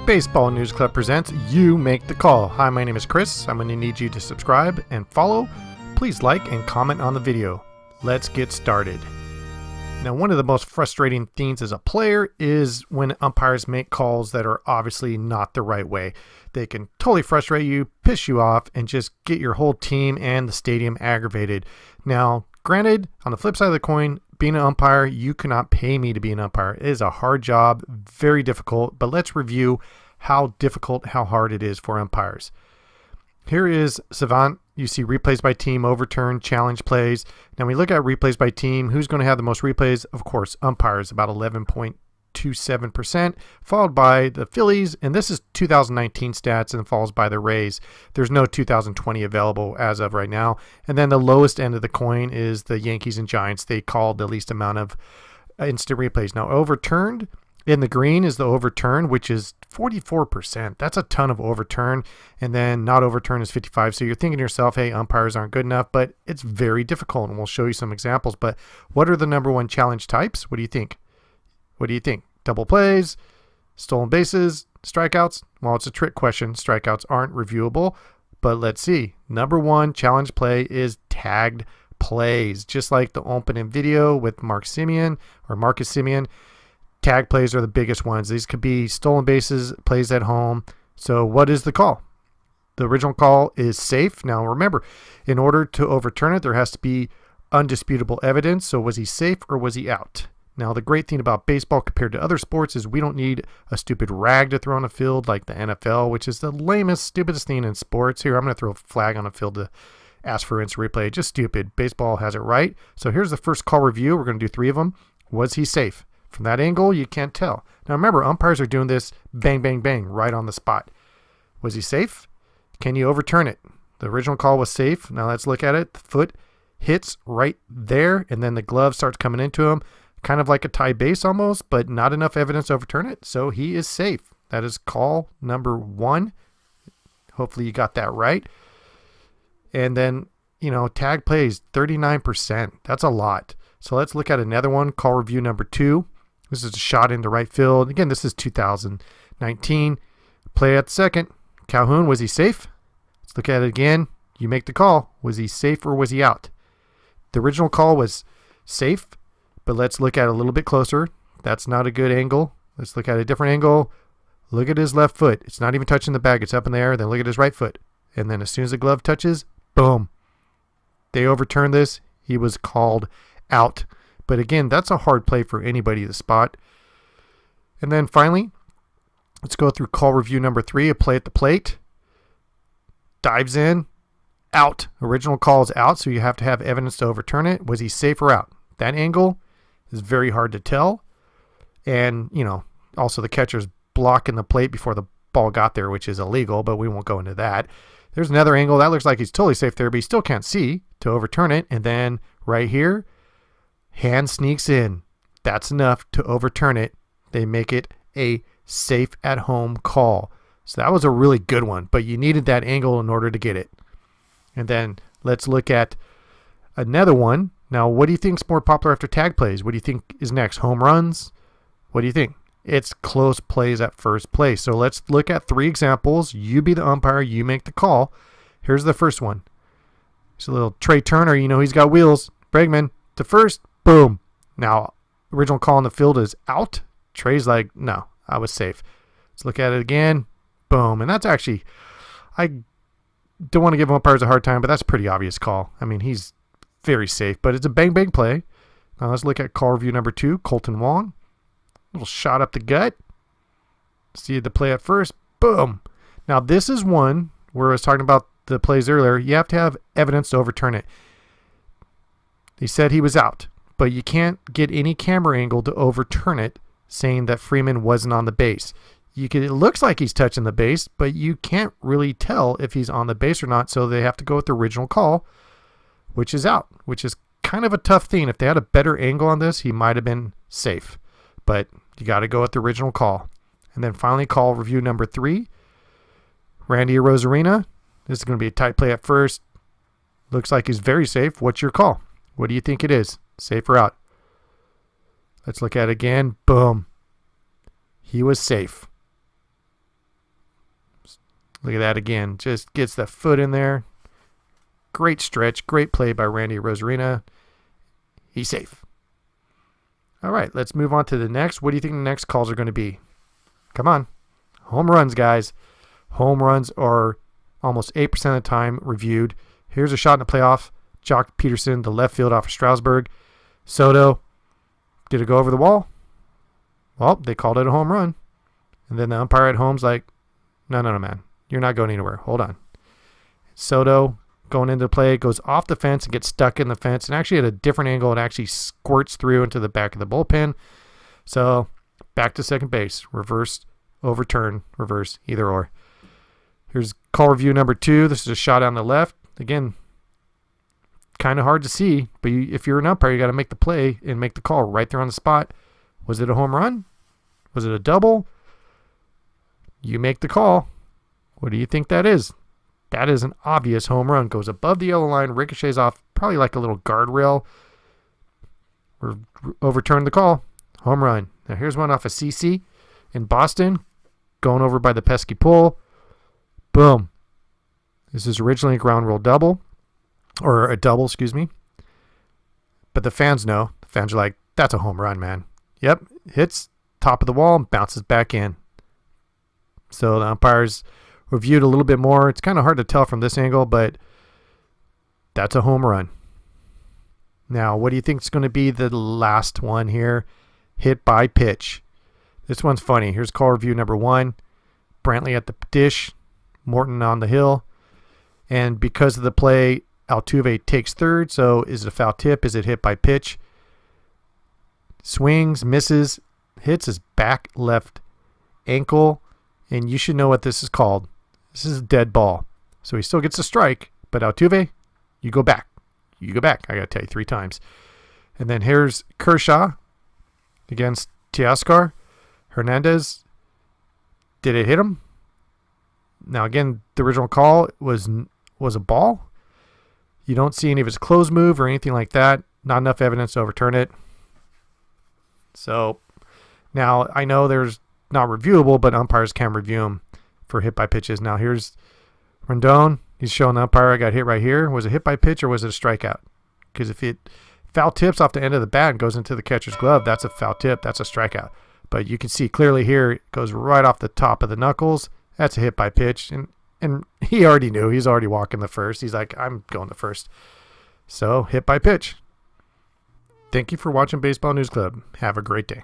Baseball News Club presents You Make the Call. Hi, my name is Chris. I'm going to need you to subscribe and follow. Please like and comment on the video. Let's get started. Now, one of the most frustrating things as a player is when umpires make calls that are obviously not the right way. They can totally frustrate you, piss you off, and just get your whole team and the stadium aggravated. Now, granted, on the flip side of the coin, being an umpire, you cannot pay me to be an umpire. It is a hard job, very difficult, but let's review how difficult, how hard it is for umpires. Here is Savant. You see replays by team, overturn, challenge plays. Now we look at replays by team. Who's going to have the most replays? Of course, umpires, about 11.27%, followed by the Phillies, and this is 2019 stats, and follows by the Rays. There's no 2020 available as of right now. And then the lowest end of the coin is the Yankees and Giants. They called the least amount of instant replays. Now overturned, in the green is the overturn, which is 44%. That's a ton of overturn. And then not overturn is 55. So you're thinking to yourself, hey, umpires aren't good enough, but it's very difficult. And we'll show you some examples. But what are the number one challenge types? What do you think? What do you think? Double plays, stolen bases, strikeouts? Well, it's a trick question. Strikeouts aren't reviewable. But let's see. Number one challenge play is tagged plays. Just like the opening video with Marcus Semien. Tag plays are the biggest ones. These could be stolen bases, plays at home. So what is the call? The original call is safe. Now remember, in order to overturn it, there has to be undisputable evidence. So was he safe or was he out? Now the great thing about baseball compared to other sports is we don't need a stupid rag to throw on a field like the NFL, which is the lamest, stupidest thing in sports. Here, I'm going to throw a flag on a field to ask for instant replay. Just stupid. Baseball has it right. So here's the first call review. We're going to do 3 of them. Was he safe? From that angle, you can't tell. Now remember, umpires are doing this bang, bang, bang, right on the spot. Was he safe? Can you overturn it? The original call was safe. Now let's look at it. The foot hits right there, and then the glove starts coming into him, kind of like a tie base almost, but not enough evidence to overturn it, so he is safe. That is call number 1. Hopefully you got that right. And then, tag plays, 39%. That's a lot. So let's look at another one, call review number 2. This is a shot into right field. Again, this is 2019. Play at second. Calhoun, was he safe? Let's look at it again. You make the call. Was he safe or was he out? The original call was safe, but let's look at it a little bit closer. That's not a good angle. Let's look at a different angle. Look at his left foot. It's not even touching the bag. It's up in the air. Then look at his right foot. And then as soon as the glove touches, boom. They overturned this. He was called out. But again, that's a hard play for anybody to spot. And then finally, let's go through call review number 3, a play at the plate. Dives in, out. Original call is out, so you have to have evidence to overturn it. Was he safe or out? That angle is very hard to tell. And, also the catcher's blocking the plate before the ball got there, which is illegal, but we won't go into that. There's another angle. That looks like he's totally safe there, but he still can't see to overturn it. And then right here, hand sneaks in. That's enough to overturn it. They make it a safe at home call. So that was a really good one, but you needed that angle in order to get it. And then let's look at another one. Now, what do you think is more popular after tag plays? What do you think is next? Home runs? What do you think? It's close plays at first place. So let's look at 3 examples. You be the umpire. You make the call. Here's the first one. It's a little Trey Turner. He's got wheels. Bregman to first. Boom. Now, original call on the field is out. Trey's like, no, I was safe. Let's look at it again. Boom. And that's actually, I don't want to give umpires a hard time, but that's a pretty obvious call. I mean, he's very safe, but it's a bang, bang play. Now let's look at call review number 2, Colton Wong. Little shot up the gut. See the play at first. Boom. Now, this is one where I was talking about the plays earlier. You have to have evidence to overturn it. He said he was out, but you can't get any camera angle to overturn it, saying that Freeman wasn't on the base. It looks like he's touching the base, but you can't really tell if he's on the base or not, so they have to go with the original call, which is out, which is kind of a tough thing. If they had a better angle on this, he might have been safe, but you got to go with the original call. And then finally, call review number 3, Randy Arozarena. This is going to be a tight play at first. Looks like he's very safe. What's your call? What do you think it is? Safe or out? Let's look at it again. Boom. He was safe. Look at that again. Just gets the foot in there. Great stretch. Great play by Randy Arozarena. He's safe. All right, let's move on to the next. What do you think the next calls are going to be? Come on. Home runs, guys. Home runs are almost 8% of the time reviewed. Here's a shot in the playoff. Jock Peterson, the left field off of Strasburg. Soto, did it go over the wall? Well, they called it a home run. And then the umpire at home's like, no, man. You're not going anywhere. Hold on. Soto going into play, goes off the fence and gets stuck in the fence, and actually at a different angle, it actually squirts through into the back of the bullpen. So back to second base. Reverse, overturn, reverse, either or. Here's call review number 2. This is a shot on the left. Again, kind of hard to see, but if you're an umpire, you got to make the play and make the call right there on the spot. Was it a home run? Was it a double? You make the call. What do you think that is? That is an obvious home run. Goes above the yellow line, ricochets off probably like a little guardrail. Overturn the call. Home run. Now here's one off of CC in Boston. Going over by the pesky pole. Boom. This is originally a ground rule double. Or a double, excuse me. But the fans know. The fans are like, that's a home run, man. Yep. Hits top of the wall and bounces back in. So the umpires reviewed a little bit more. It's kind of hard to tell from this angle, but that's a home run. Now, what do you think is going to be the last one here? Hit by pitch. This one's funny. Here's call review number 1. Brantley at the dish. Morton on the hill. And because of the play, Altuve takes third. So is it a foul tip? Is it hit by pitch? Swings, misses, hits his back left ankle. And you should know what this is called. This is a dead ball. So he still gets a strike, but Altuve, you go back. You go back. I got to tell you 3 times. And then here's Kershaw against Teoscar. Hernandez, did it hit him? Now, again, the original call was a ball. You don't see any of his clothes move or anything like that. Not enough evidence to overturn it. So now I know there's not reviewable, but umpires can review them for hit by pitches. Now here's Rendon. He's showing the umpire, I got hit right here. Was it hit by pitch or was it a strikeout? Because if it foul tips off the end of the bat and goes into the catcher's glove, that's a foul tip. That's a strikeout. But you can see clearly here, it goes right off the top of the knuckles. That's a hit by pitch. And he already knew. He's already walking the first. He's like, I'm going the first. So hit by pitch. Thank you for watching Baseball News Club. Have a great day.